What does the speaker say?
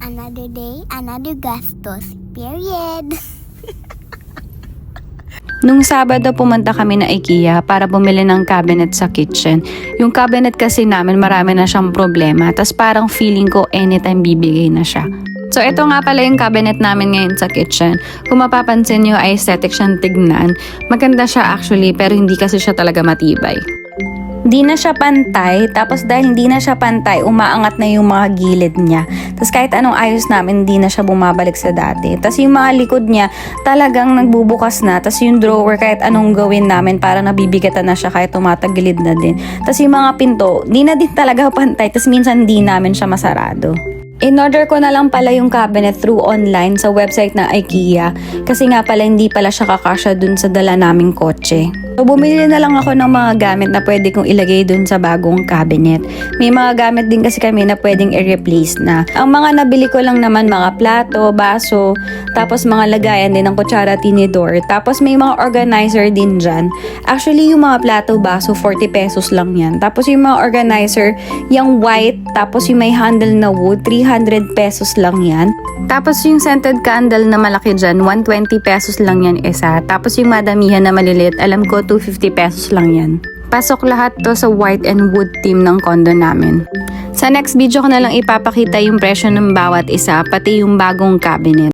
Another day, another gastos. Period. Nung Sabado pumunta kami na IKEA para bumili ng cabinet sa kitchen. Yung cabinet kasi namin marami na siyang problema, tas parang feeling ko anytime bibigay na siya. So ito nga pala yung cabinet namin ngayon sa kitchen. Kung mapapansin nyo ay aesthetic siyang tignan. Maganda siya actually pero hindi kasi siya talaga matibay. Hindi na siya pantay, tapos dahil hindi na siya pantay, umaangat na yung mga gilid niya. Tapos kahit anong ayos namin, hindi na siya bumabalik sa dati. Tapos yung mga likod niya, talagang nagbubukas na. Tapos yung drawer, kahit anong gawin namin, para nabibigatan na siya kahit tumatagilid na din. Tapos yung mga pinto, hindi na din talaga pantay. Tapos minsan hindi namin siya masarado. In-order ko na lang pala yung cabinet through online sa website ng IKEA kasi nga pala hindi pala siya kakasya dun sa dala naming kotse. So bumili na lang ako ng mga gamit na pwede kong ilagay dun sa bagong cabinet. May mga gamit din kasi kami na pwedeng i-replace na. Ang mga nabili ko lang naman mga plato, baso, tapos mga lagayan din ng kutsara, tinidor. Tapos may mga organizer din dyan. Actually yung mga plato, baso, 40 pesos lang yan. Tapos yung mga organizer, yung white, tapos yung may handle na wood, 300 pesos lang yan. Tapos yung scented candle na malaki dyan, 120 pesos lang yan isa. Tapos yung madamihan na maliliit, alam ko 250 pesos lang yan. Pasok lahat to sa white and wood theme ng condo namin. Sa next video ko na lang ipapakita yung presyo ng bawat isa, pati yung bagong cabinet.